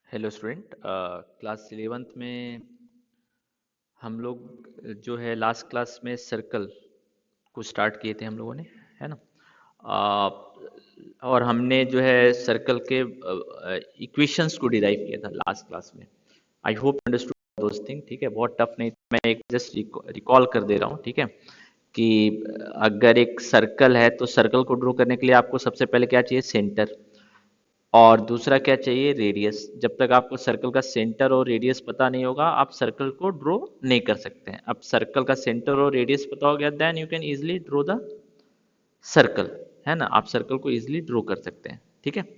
Hello student. Class 11th में हम लोग जो है लास्ट क्लास में सर्कल को स्टार्ट किए थे हम लोगों ने, है ना। और हमने जो है सर्कल के इक्वेशंस को डिराइव किया था लास्ट क्लास में। आई होप अंडरस्टूड दोस्त थिंग। ठीक है, बहुत टफ नहीं, मैं एक जस्ट रिकॉल कर दे रहा हूँ। ठीक है कि अगर एक सर्कल है तो सर्कल को ड्रॉ करने के लिए आपको सबसे पहले क्या चाहिए, सेंटर। और दूसरा क्या चाहिए, रेडियस। जब तक आपको सर्कल का सेंटर और रेडियस पता नहीं होगा आप सर्कल को ड्रॉ नहीं कर सकते हैं। अब सर्कल का सेंटर और रेडियस पता हो गया, then you can easily draw the circle, है ना। आप सर्कल को इजिली ड्रॉ कर सकते हैं। ठीक है,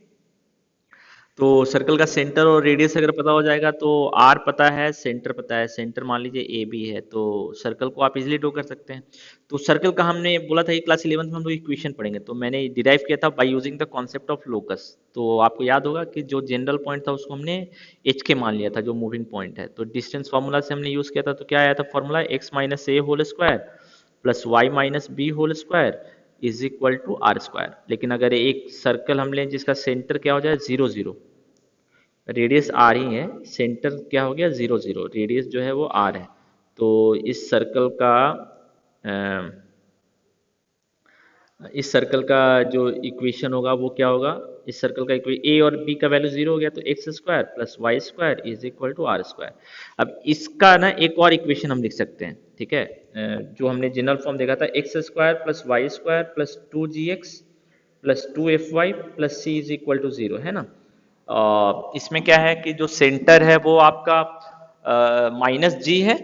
तो सर्कल का सेंटर और रेडियस अगर पता हो जाएगा तो आर पता है, सेंटर पता है। सेंटर मान लीजिए ए बी है तो सर्कल को आप इजीली ड्रॉ कर सकते हैं। तो सर्कल का हमने बोला था कि क्लास 11th में हम लोग इक्वेशन पढ़ेंगे, तो मैंने डिराइव किया था by using the concept of locus. तो आपको याद होगा कि जो जनरल पॉइंट था उसको हमने एच के मान लिया था, जो मूविंग पॉइंट है। तो डिस्टेंस फार्मूला से हमने यूज किया था, तो क्या आया था formula, x minus a whole square plus y minus b whole square is equal to r square. लेकिन अगर एक सर्कल हम लें जिसका सेंटर क्या हो जाए, जीरो जीरो, रेडियस आर ही है, सेंटर क्या हो गया, जीरो जीरो, रेडियस जो है वो आर है। तो इस सर्कल का इस सर्कल का जो इक्वेशन होगा वो क्या होगा, इस सर्कल का इक्वेशन ए और बी का वैल्यू जीरो हो गया तो x square plus y square is equal to r square. अब इसका ना एक और इक्वेशन हम लिख सकते हैं। ठीक है, जो हमने जनरल फॉर्म देखा था, x square plus y square plus two g x plus two f y plus c is equal to zero, है ना। इसमें क्या है कि जो सेंटर है वो आपका माइनस जी है,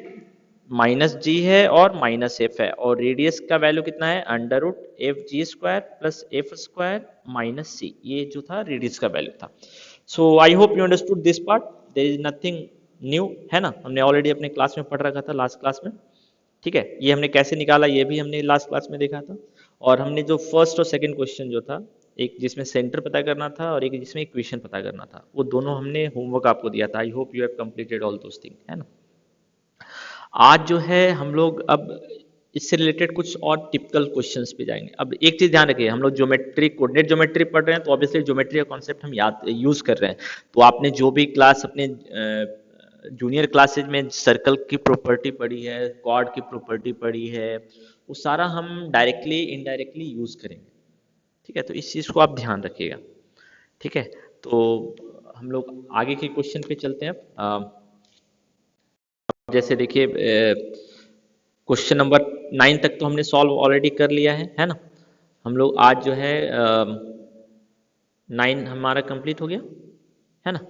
माइनस जी है और माइनस एफ है, और रेडियस का वैल्यू कितना है, under root F G square plus F square minus C, ये जो था रेडियस का वैल्यू था। So I hope you understood this part, there is nothing new, है ना। हमने ऑलरेडी अपने क्लास में पढ़ रखा था लास्ट क्लास में। ठीक है, ये हमने कैसे निकाला ये भी हमने लास्ट क्लास में देखा था। और हमने जो फर्स्ट और सेकंड क्वेश्चन जो था, एक जिसमें सेंटर पता करना था और एक जिसमें इक्वेशन पता करना था, वो दोनों हमने होमवर्क आपको दिया था। आई hope you have completed all those thing, है ना। आज जो है हम लोग अब इससे रिलेटेड कुछ और टिपिकल क्वेश्चंस पे जाएंगे। अब एक चीज ध्यान रखिए, हम लोग ज्योमेट्री, कोऑर्डिनेट ज्योमेट्री पढ़ रहे हैं तो ऑब्वियसली ज्योमेट्री का कॉन्सेप्ट हम याद यूज कर रहे हैं। तो आपने जो भी क्लास अपने जूनियर क्लासेज में सर्कल की प्रॉपर्टी पढ़ी है, कॉर्ड की प्रॉपर्टी पढ़ी है, वो सारा हम डायरेक्टली इनडायरेक्टली यूज करेंगे। ठीक है, तो इस चीज को आप ध्यान रखिएगा। ठीक है, तो हम लोग आगे के क्वेश्चन पे चलते हैं। जैसे देखिए, क्वेश्चन नंबर 9 तक तो हमने सॉल्व ऑलरेडी कर लिया है ना। हम लोग आज जो है 9 हमारा कंप्लीट हो गया, है ना।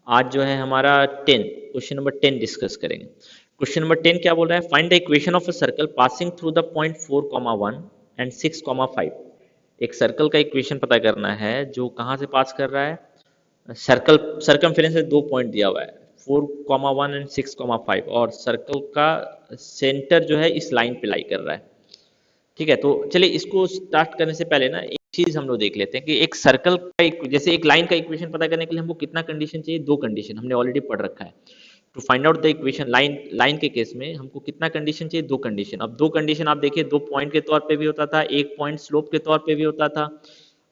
आज जो है हमारा 10, क्वेश्चन नंबर 10 डिस्कस करेंगे। क्वेश्चन नंबर 10 क्या बोल रहा है, find the equation of a circle passing through the point 4, 1 and 6, 5। एक सर्कल का इक्वेशन पता करना है जो कहाँ से पास कर रहा है, सर्कल सर्कमफेरेंस से दो पॉइंट दिया हुआ है, 4, 1 एंड 6, 5, और सर्कल का सेंटर जो है इस लाइन पे लाई कर रहा है। ठीक है, तो चलिए इसको स्टार्ट करने से पहले ना एक चीज हम लोग देख लेते हैं कि एक सर्कल का जैसे एक लाइन का इक्वेशन पता करने के लिए हमको कितना कंडीशन चाहिए, दो कंडीशन हमने ऑलरेडी पढ़ रखा है। To find out the equation, line line के केस में हमको कितना कंडीशन चाहिए, दो कंडीशन। अब दो कंडीशन आप देखिए, दो पॉइंट के तौर पे भी होता था, एक पॉइंट स्लोप के तौर पे भी होता था,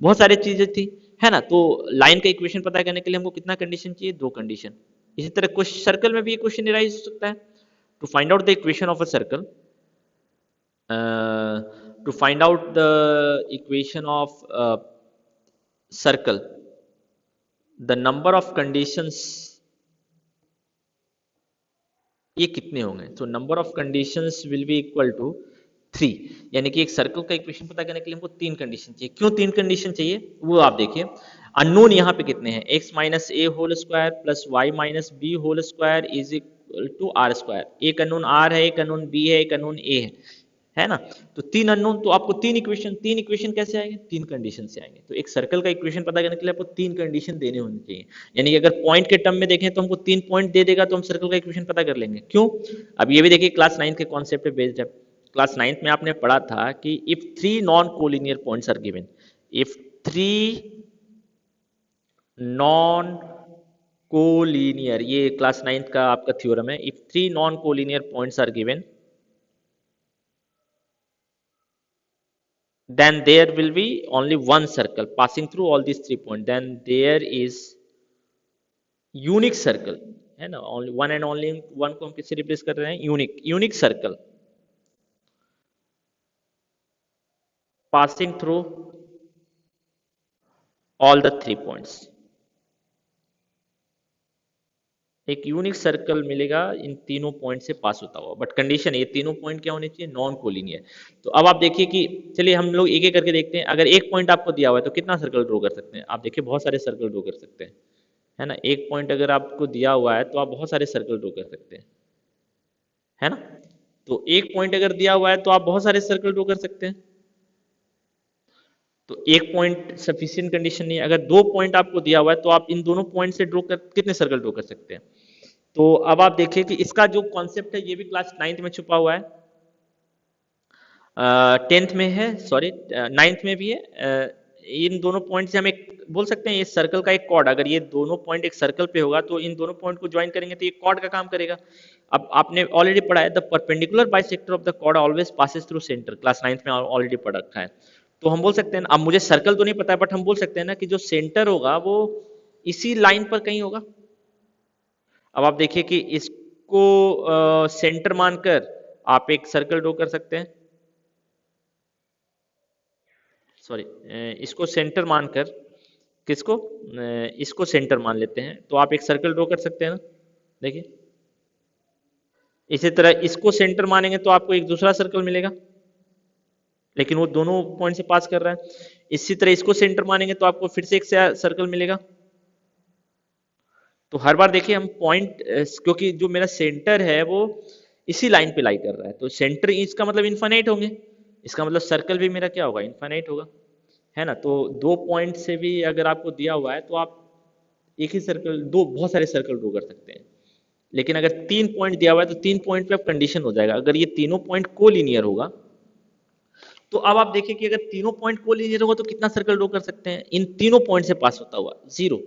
बहुत सारी चीजें थी, है ना। तो लाइन का इक्वेशन पता करने के लिए हमको कितना कंडीशन चाहिए, दो कंडीशन। इसी तरह कुछ सर्कल में भी क्वेश्चन राइज हो सकता है। To find out the equation of a circle, to find out the equation of circle, the number of conditions ये कितने होंगे, तो number of conditions will be equal to 3। यानी कि एक सर्कल का इक्वेशन पता करने के लिए हमको तीन कंडीशन चाहिए। क्यों तीन कंडीशन चाहिए वो आप देखिए। अननोन यहाँ पे कितने हैं, x minus a whole square plus y minus b whole square is equal to r square. एक अननोन r है, एक अननोन b है, एक अननोन a है ना। तो तीन अननोन, तो आपको तीन इक्वेशन कैसे आएंगे, तीन कंडीशन से आएंगे। तो एक सर्कल का इक्वेशन पता करने के लिए आपको तीन कंडीशन देने होनी चाहिए। यानी कि अगर पॉइंट के टर्म में देखें तो हमको तीन पॉइंट दे देगा तो हम सर्कल का इक्वेशन पता कर लेंगे। क्यों, अब ये भी देखिए क्लास 9 के कॉन्सेप्ट पे बेस्ड है। क्लास 9 में आपने पढ़ा था कि if three non collinear points are given, if three non collinear, ये क्लास 9 का आपका थ्योरम है, if three non collinear points are given then there will be only one circle passing through all these 3 points, then there is unique circle है ना, only one and only one को हम किससे replace कर रहे हैं, unique, unique circle passing through all the 3 points. एक unique circle मिलेगा इन तीनों पॉइंट से पास होता हुआ, बट कंडीशन है ये तीनों पॉइंट क्या होने चाहिए, नॉन कोलिनियर। तो अब आप देखिए कि चलिए हम लोग एक एक करके देखते हैं। अगर एक पॉइंट आपको दिया हुआ है तो कितना सर्कल ड्रॉ कर सकते हैं, आप देखिए बहुत सारे सर्कल ड्रॉ कर सकते हैं, है ना। एक पॉइंट अगर आपको दिया हुआ है तो आप बहुत सारे सर्कल ड्रॉ कर सकते हैं, है ना। तो एक पॉइंट अगर दिया हुआ है तो आप बहुत सारे सर्कल ड्रॉ कर सकते हैं। तो एक पॉइंट सफिशिएंट कंडीशन नहीं है। अगर दो पॉइंट आपको दिया हुआ है तो आप इन दोनों पॉइंट से ड्रॉ कर कितने सर्कल ड्रॉ कर सकते हैं। तो अब आप देखिए कि इसका जो कॉन्सेप्ट है ये भी क्लास 9th में छुपा हुआ है, 10th में है, सॉरी 9th में भी है। इन दोनों पॉइंट से हम एक बोल सकते हैं ये सर्कल का एक कॉर्ड, अगर ये दोनों पॉइंट एक सर्कल पे होगा तो इन दोनों पॉइंट को ज्वाइन करेंगे तो ये कॉर्ड का काम करेगा। अब आपने ऑलरेडी पढ़ा है the perpendicular bisector of the chord always passes through centre, class 9th में ऑलरेडी पढ़ रखा है। तो हम बोल सकते हैं, अब मुझे सर्कल तो नहीं पता है बट हम बोल सकते हैं ना कि जो सेंटर होगा वो इसी लाइन पर कहीं होगा। अब आप देखिए कि इसको सेंटर मानकर आप एक सर्कल ड्रॉ कर सकते हैं, सॉरी इसको सेंटर मानकर, किसको, इसको सेंटर मान लेते हैं तो आप एक सर्कल ड्रॉ कर सकते हैं ना, देखिए। इसी तरह इसको सेंटर मानेंगे तो आपको एक दूसरा सर्कल मिलेगा, लेकिन वो दोनों पॉइंट से पास कर रहा है। इसी तरह इसको सेंटर मानेंगे तो आपको फिर से एक सर्कल मिलेगा। तो हर बार देखिए हम पॉइंट, क्योंकि जो मेरा सेंटर है वो इसी लाइन पे लाई कर रहा है तो सेंटर इसका मतलब इन्फाइनाइट होंगे, इसका मतलब सर्कल भी मेरा क्या होगा, इन्फाइनाइट होगा, है ना। तो दो पॉइंट से भी अगर आपको दिया हुआ है तो आप एक ही सर्कल, दो बहुत सारे सर्कल ड्रॉ कर सकते हैं। लेकिन अगर 3 पॉइंट दिया हुआ है तो 3 पॉइंट पे अब कंडीशन हो जाएगा, अगर ये तीनों पॉइंट कोलिनियर होगा तो अब आप देखिए कि अगर तीनों पॉइंट कोलिनियर होगा तो कितना सर्कल ड्रॉ कर सकते हैं, इन तीनों पॉइंट से पास होता हुआ जीरो,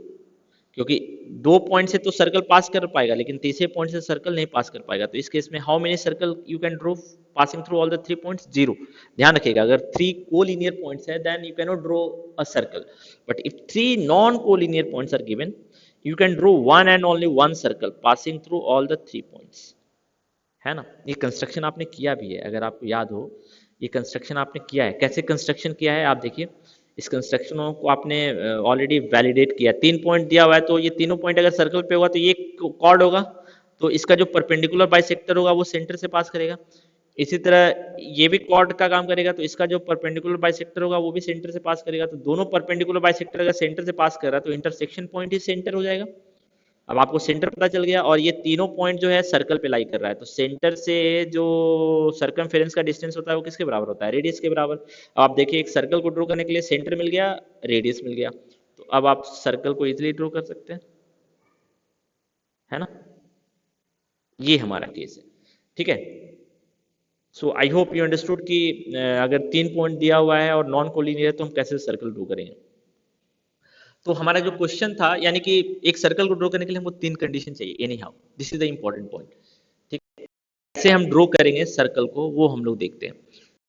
क्योंकि दो पॉइंट से तो सर्कल पास कर पाएगा लेकिन तीसरे पॉइंट से सर्कल नहीं पास कर पाएगा। तो इस केस में how many circle you can draw passing through all the 3 points, zero. ध्यान रखिएगा अगर 3 कोलिनियर पॉइंट्स है then you can not draw a circle, but if 3 non collinear points are given you can draw one and only one circle passing through all the 3 points, है ना। ये construction आपने किया भी है, अगर आपको याद हो ये कंस्ट्रक्शन आपने किया है। कैसे कंस्ट्रक्शन किया है आप देखिए, इस कंस्ट्रक्शन को आपने ऑलरेडी वैलिडेट किया। 3 पॉइंट दिया हुआ है तो ये तीनों पॉइंट अगर सर्कल पे होगा तो ये कॉर्ड होगा, तो इसका जो परपेंडिकुलर बाइसेक्टर होगा वो सेंटर से पास करेगा। इसी तरह ये भी कॉर्ड का काम करेगा तो इसका जो परपेंडिकुलर बाइसेक्टर होगा वो भी सेंटर से पास करेगा। तो दोनों परपेंडिकुलर बाइसेक्टर अगर सेंटर से पास कर रहा है तो इंटरसेक्शन पॉइंट ही सेंटर हो जाएगा। अब आपको सेंटर पता चल गया और ये तीनों पॉइंट जो है सर्कल पे लाई कर रहा है तो सेंटर से जो सर्कमफेरेंस का डिस्टेंस होता है वो किसके बराबर होता है, रेडियस के बराबर। अब आप देखिए एक सर्कल को ड्रॉ करने के लिए सेंटर मिल गया, रेडियस मिल गया, तो अब आप सर्कल को इजीली ड्रॉ कर सकते हैं, है ना। ये हमारा केस है, ठीक है। सो आई होप यू अंडरस्टूड कि अगर 3 पॉइंट दिया हुआ है और नॉन कोलिनियर है तो हम कैसे सर्कल ड्रॉ करेंगे। तो हमारा जो क्वेश्चन था यानी कि एक सर्कल को ड्रॉ करने के लिए हमको 3 कंडीशन चाहिए, any how this is the important point, ठीक है। कैसे हम ड्रॉ करेंगे सर्कल को वो हम लोग देखते हैं।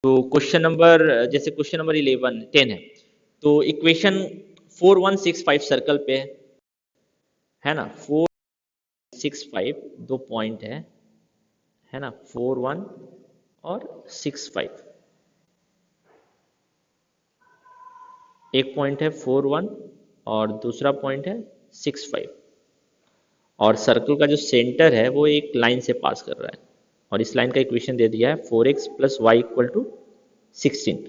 तो क्वेश्चन नंबर, जैसे क्वेश्चन नंबर 11 10 है, तो इक्वेशन 4165 सर्कल पे है ना, 465 दो पॉइंट है ना, 41 और 65, एक पॉइंट है 41 और दूसरा पॉइंट है 65, और सर्कल का जो सेंटर है वो एक लाइन से पास कर रहा है और इस लाइन का इक्वेशन दे दिया है 4x plus Y equal to 16।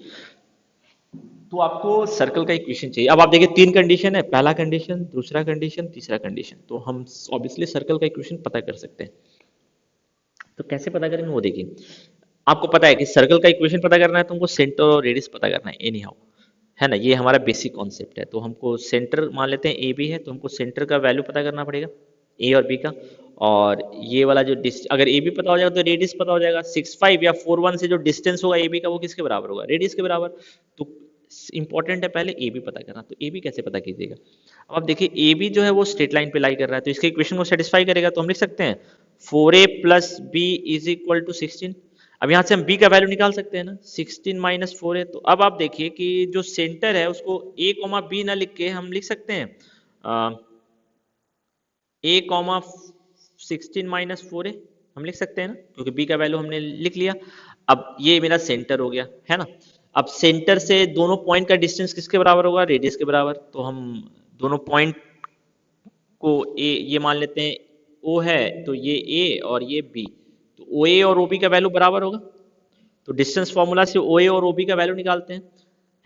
तो आपको सर्कल का इक्वेशन चाहिए। अब आप देखिए 3 कंडीशन है, पहला कंडीशन, दूसरा कंडीशन, तीसरा कंडीशन, तो हम ऑब्वियसली सर्कल का इक्वेशन पता कर सकते हैं। तो कैसे पता करेंगे वो देखिए, आपको पता है कि सर्कल का इक्वेशन पता करना है तो हमको सेंटर और रेडियस पता करना है एनी हाउ, है ना। ये हमारा बेसिक कॉन्सेप्ट है। तो हमको सेंटर मान लेते हैं ए बी है तो हमको सेंटर का वैल्यू पता करना पड़ेगा ए और बी का, और ये वाला जो अगर ए बी पता हो जाएगा तो रेडियस पता हो जाएगा। 65 या 41 से जो डिस्टेंस होगा ए बी का वो किसके बराबर होगा, रेडियस के बराबर। तो इंपॉर्टेंट है पहले ए बी पता करना, तो ए बी कैसे पता कीजिएगा। अब आप देखिए ए बी जो है वो स्ट्रेट लाइन पे लाई कर रहा है तो इसके इक्वेशन को सेटिस्फाई करेगा, तो हम लिख सकते हैं 4a plus b is equal to 16। अब यहाँ से हम b का वैल्यू निकाल सकते हैं ना, 16 माइनस 4a। तो अब आप देखिए कि जो सेंटर है उसको a, b ना लिख के हम लिख सकते हैं ए कॉमा 16 - 4 है, हम लिख सकते हैं ना, क्योंकि बी का वैल्यू हमने लिख लिया। अब ये मेरा सेंटर हो गया, है ना। अब सेंटर से दोनों पॉइंट का डिस्टेंस किसके बराबर होगा, रेडियस के बराबर। तो हम दोनों पॉइंट को ए ये मान लेते हैं ओ है, तो ये ए और ये बी, तो ओ ए और ओ बी का वैल्यू बराबर होगा। तो डिस्टेंस फॉर्मूला से ओ ए और ओ बी का वैल्यू निकालते हैं,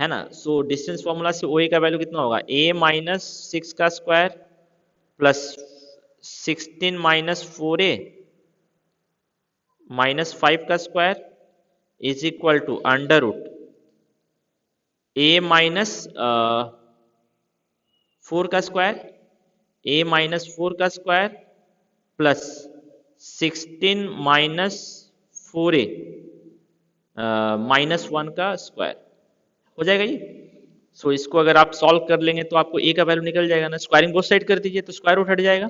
है ना। सो डिस्टेंस फॉर्मूला से ओ ए का वैल्यू कितना होगा, ए -6 का स्क्वायर प्लस 16 - 4a -5 का square is equal to under root a minus 4 का स्क्वायर, a -4 का स्क्वायर प्लस 16 - 4a -1 का स्क्वायर हो जाएगा ये। सो इसको अगर आप सॉल्व कर लेंगे तो आपको a का वैल्यू निकल जाएगा ना, स्क्वायरिंग बोथ साइड कर दीजिए तो स्क्वायर रूट हट जाएगा।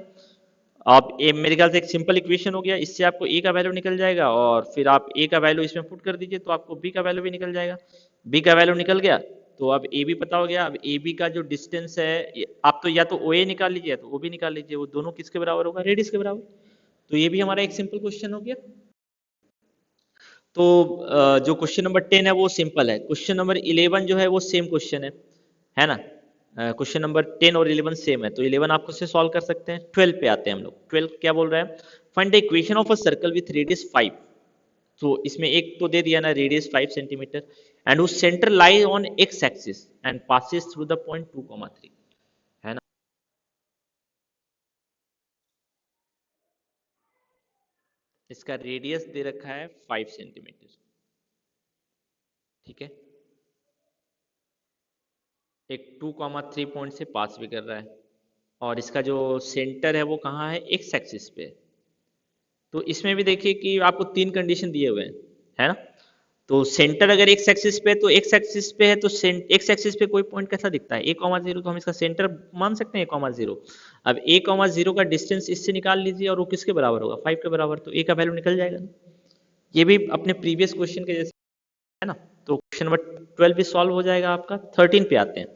आप ए मेरे ख्याल से एक सिंपल इक्वेशन हो गया, इससे आपको ए का वैल्यू निकल जाएगा, और फिर आप ए का वैल्यू इसमें पुट कर दीजिए तो आपको बी का वैल्यू भी निकल जाएगा। बी का वैल्यू निकल गया तो अब ए भी पता हो गया। अब ए बी का जो डिस्टेंस है, आप तो या तो ओ ए निकाल लीजिए या तो ओ बी निकाल लीजिए, वो दोनों किसके बराबर होगा, रेडियस के बराबर। तो ये भी हमारा एक सिंपल क्वेश्चन हो गया। तो जो क्वेश्चन नंबर 10 है वो सिंपल है। क्वेश्चन नंबर 11 जो है वो सेम क्वेश्चन है ना। क्वेश्चन नंबर 10 और 11 सेम है, तो 11 आपको से सॉल्व कर सकते हैं। 12 पे आते हैं हम लोग। 12 क्या बोल रहा है, find the equation of a circle with radius 5। तो इसमें एक तो दे दिया ना, रेडियस 5 सेंटीमीटर, एंड उस centre lie on x axis and passes through the point 2, 3, है ना। इसका रेडियस दे रखा है 5 सेंटीमीटर, ठीक है। एक 2, 3 पॉइंट से पास भी कर रहा है, और इसका जो सेंटर है वो कहाँ है, एक्स एक्सिस पे। तो इसमें भी देखिए कि आपको 3 कंडीशन दिए हुए हैं, है ना। तो सेंटर अगर एक्स एक्सिस पे, तो एक्स एक्सिस पे है तो एक्स एक्सिस पे कोई पॉइंट कैसा दिखता है, a,0, तो हम इसका सेंटर मान सकते हैं a,0। अब a,0 का डिस्टेंस इससे निकाल लीजिए और वो किसके बराबर होगा, 5 के बराबर, तो a का वैल्यू निकल जाएगा। ये भी अपने प्रीवियस क्वेश्चन के जैसे है ना। तो क्वेश्चन नंबर 12 भी सॉल्व हो जाएगा आपका। 13 पे आते हैं।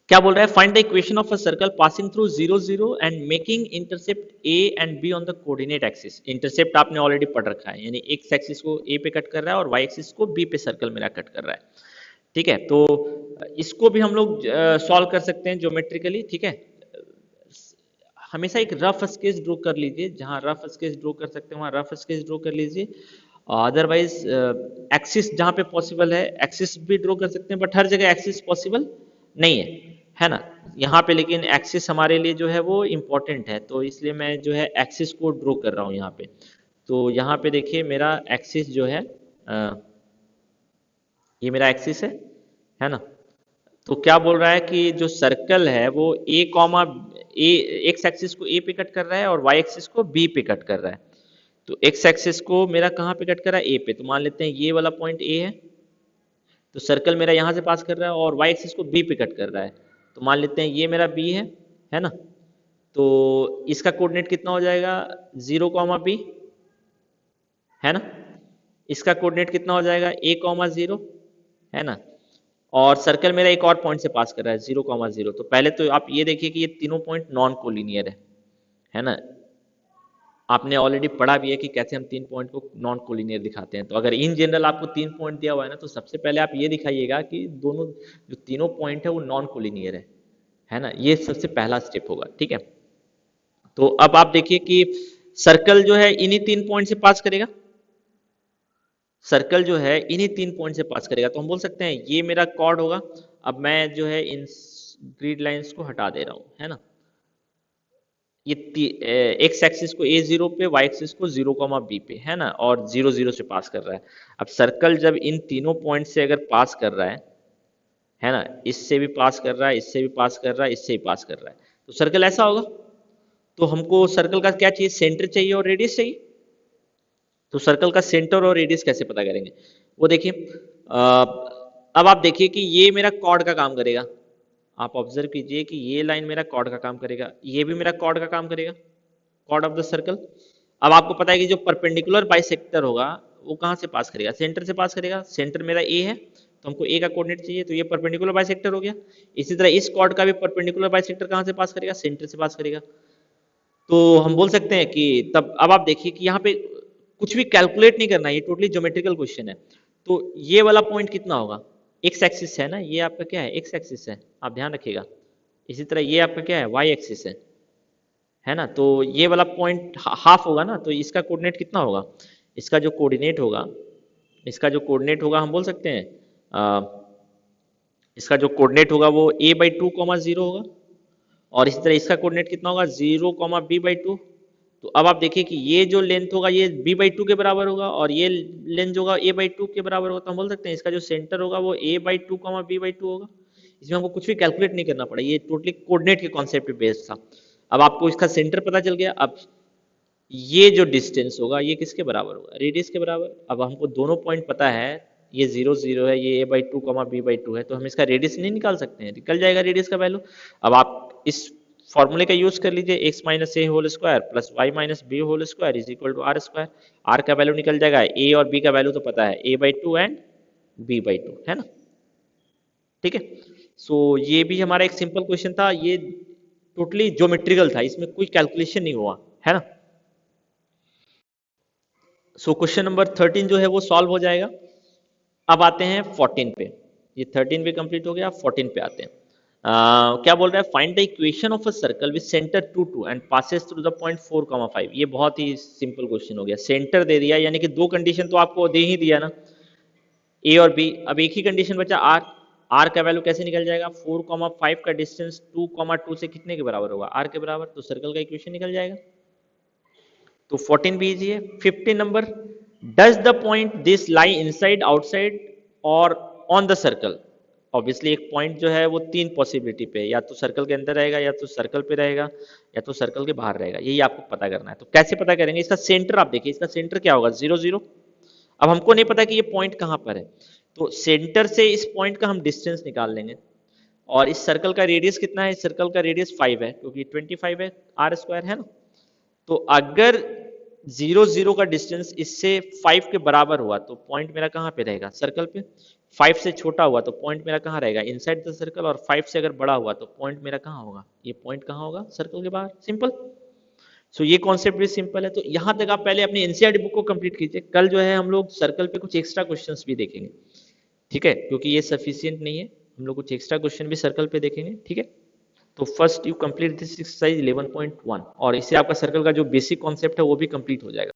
क्या बोल रहा है, find the equation of a circle passing through 0, 0 and making intercept A and be on the coordinate axis. Intercept आपने ऑलरेडी पढ़ रखा है, यानी एक्स एक्सिस को ए पे कट कर रहा है और वाई एक्सिस को बी पे सर्कल मेरा कट कर रहा है, ठीक है। तो इसको भी हम लोग सॉल्व कर सकते हैं ज्योमेट्रिकली, ठीक है। हमेशा एक रफ स्केच ड्रॉ कर लीजिए, जहां रफ स्केच ड्रॉ कर सकते हैं वहां रफ स्केच ड्रॉ कर लीजिए। अदरवाइज एक्सिस जहां पे पॉसिबल है एक्सिस भी ड्रॉ कर सकते हैं, बट हर जगह एक्सिस पॉसिबल नहीं है ना। यहाँ पे लेकिन एक्सिस हमारे लिए जो है वो इम्पोर्टेंट है, तो इसलिए मैं जो है एक्सिस को ड्रॉ कर रहा हूँ यहाँ पे। तो यहाँ पे देखिए मेरा एक्सिस जो है ये मेरा एक्सिस है ना। तो क्या बोल रहा है कि जो सर्कल है वो ए कॉमा ए, एक्स एक्सिस को ए पे कट कर रहा है और वाई एक्सिस को बी पे कट कर रहा है। तो एक्स एक्सिस को मेरा कहाँ पे कट कर रहा है, ए पे। तो मान लेते हैं ये वाला पॉइंट ए है, तो सर्कल मेरा यहाँ से पास कर रहा है, और वाई एक्सिस को बी पे कट कर रहा है, तो मान लेते हैं ये मेरा बी है ना। तो इसका कोऑर्डिनेट कितना हो जाएगा, 0, है ना। इसका कोऑर्डिनेट कितना हो जाएगा, a,0, है ना। और सर्कल मेरा एक और पॉइंट से पास कर रहा है 0, 0। तो पहले तो आप ये देखिए कि ये तीनों पॉइंट नॉन कोलिनियर है ना। आपने ऑलरेडी पढ़ा भी है कि कैसे हम 3 पॉइंट को नॉन कोलिनियर दिखाते हैं। तो अगर इन जनरल आपको 3 पॉइंट दिया हुआ है ना, तो सबसे पहले आप ये दिखाइएगा कि दोनों जो तीनों पॉइंट है वो नॉन कोलिनियर है ना। ये सबसे पहला स्टेप होगा, ठीक है। तो अब आप देखिए कि सर्कल जो है इन्हीं 3 पॉइंट से पास करेगा, सर्कल जो है इन्हीं 3 पॉइंट से पास करेगा। तो हम बोल सकते हैं ये मेरा कॉर्ड होगा। अब मैं जो है इन ग्रिड लाइंस को हटा दे रहा हूं, है ना। ये एक्स एक्सिस को a0 पे, वाई एक्सिस को 0, b पे, है ना, और 0, 0 से पास कर रहा है। अब सर्कल जब इन तीनों पॉइंट से अगर पास कर रहा है ना, इससे भी पास कर रहा है, इससे भी पास कर रहा है, इससे भी पास कर रहा है, तो सर्कल ऐसा होगा। तो हमको सर्कल का क्या चाहिए, सेंटर चाहिए और रेडियस चाहिए। तो सर्कल का सेंटर और रेडियस कैसे पता करेंगे, वो देखिए। अब आप देखिए कि ये मेरा कॉर्ड का काम करेगा। आप ऑब्जर्व कीजिए कि ये लाइन मेरा कॉर्ड का काम करेगा, ये भी मेरा कॉर्ड का काम करेगा, कॉर्ड ऑफ द सर्कल। अब आपको पता है कि जो परपेंडिकुलर बाइसेक्टर होगा वो कहाँ से पास करेगा, सेंटर से पास करेगा। सेंटर मेरा ए है तो हमको ए का कोऑर्डिनेट चाहिए, तो ये परपेंडिकुलर बाइसेक्टर हो गया। इसी तरह इस कॉर्ड का भी परपेंडिकुलर बाइसेक्टर कहाँ से पास करेगा, सेंटर से पास करेगा। तो हम बोल सकते हैं कि तब अब आप देखिए कि यहाँ पे कुछ भी कैलकुलेट नहीं करना है, ये टोटली ज्योमेट्रिकल क्वेश्चन है। तो ये वाला पॉइंट कितना होगा, एक्स एक्सिस है ना, ये आपका क्या है, एक्स एक्सिस है, आप ध्यान रखिएगा। इसी तरह ये आपका क्या है, वाई एक्सिस है ना। तो ये वाला पॉइंट हाफ होगा ना, तो इसका कोऑर्डिनेट कितना होगा, इसका जो कोऑर्डिनेट होगा, हम बोल सकते हैं इसका जो कोऑर्डिनेट होगा वो a/2, 0 होगा। और इसी तरह इसका कोऑर्डिनेट कितना होगा, 0, b/2। तो अब आप देखिए कि ये जो लेंथ होगा ये b/2 के बराबर होगा, और ये लेंथ होगा a/2 के बराबर होगा। तो हम बोल सकते हैं इसका जो सेंटर होगा वो a/2, b/2 होगा। इसमें हमको कुछ भी कैलकुलेट नहीं करना पड़ा, ये टोटली कोऑर्डिनेट के कॉन्सेप्ट पे बेस्ड था। अब आपको इसका सेंटर पता चल गया। अब ये जो डिस्टेंस होगा ये किसके बराबर होगा, रेडियस के बराबर। अब हमको दोनों पॉइंट पता है, ये 0, 0 है, ये a/2, b/2 है, तो हम इसका रेडियस नहीं निकाल सकते हैं, निकल जाएगा रेडियस का वैल्यू। अब आप इस फॉर्मूले का यूज कर लीजिए, x minus a whole square plus y minus b whole square is equal to r²। r का वैल्यू निकल जाएगा, a और b का वैल्यू तो पता है, a/2 एंड b/2 है ना। ठीक है, सो ये भी हमारा एक सिंपल क्वेश्चन था, ये टोटली ज्योमेट्रिकल था, इसमें कोई कैलकुलेशन नहीं हुआ है ना। सो क्वेश्चन नंबर 13 जो है वो सॉल्व हो जाएगा। अब आते हैं 14 पे, ये 13 भी कंप्लीट हो गया, 14 पे आते हैं। क्या बोल रहा है, find the equation of a circle with centre 2, 2 and passes through the point 4, 5। ये बहुत ही सिंपल क्वेश्चन हो गया, सेंटर दे दिया, यानी कि दो कंडीशन तो आपको दे ही दिया ना, ए और बी। अब एक ही कंडीशन बचा आर। आर का वैल्यू कैसे निकल जाएगा, 4, 5 का डिस्टेंस 2, 2 से कितने के बराबर होगा, आर के बराबर, तो सर्कल का इक्वेशन निकल जाएगा। तो 14 भी इजी है। 15 number, does the point this lie inside, outside और ऑन द सर्कल। ऑब्वियसली एक पॉइंट जो है वो तीन पॉसिबिलिटी पे, या तो सर्कल के अंदर रहेगा, या तो सर्कल पे रहेगा, या तो सर्कल के बाहर रहेगा, यही आपको पता करना है। तो कैसे पता करेंगे, इसका सेंटर आप देखिए, इसका सेंटर क्या होगा, 0, 0। अब हमको नहीं पता कि ये पॉइंट कहाँ पर है, तो सेंटर से इस पॉइंट का हम डिस्टेंस निकाल लेंगे। और इस सर्कल का रेडियस कितना है, इस सर्कल का रेडियस 5 है, क्योंकि 25 है, r² है ना। तो अगर 0, 0 का डिस्टेंस इससे 5 के बराबर हुआ तो पॉइंट मेरा कहाँ पे रहेगा, सर्कल पे। 5 से छोटा हुआ तो पॉइंट मेरा कहाँ रहेगा, इनसाइड द सर्कल। और 5 से अगर बड़ा हुआ तो पॉइंट मेरा कहाँ होगा, ये पॉइंट कहाँ होगा, सर्कल के बाहर। सिंपल। सो ये कॉन्सेप्ट भी सिंपल है। तो यहाँ तक आप पहले अपनी एनसीईआरटी बुक को कंप्लीट कीजिए, कल जो है हम लोग सर्कल पे कुछ एक्स्ट्रा क्वेश्चंस भी देखेंगे, ठीक है, क्योंकि ये सफिशियंट नहीं है, हम लोग कुछ एक्स्ट्रा क्वेश्चन भी सर्कल पे देखेंगे, ठीक है। तो first you complete this exercise 11.1, और इससे आपका सर्कल का जो बेसिक कॉन्सेप्ट है वो भी कंप्लीट हो जाएगा।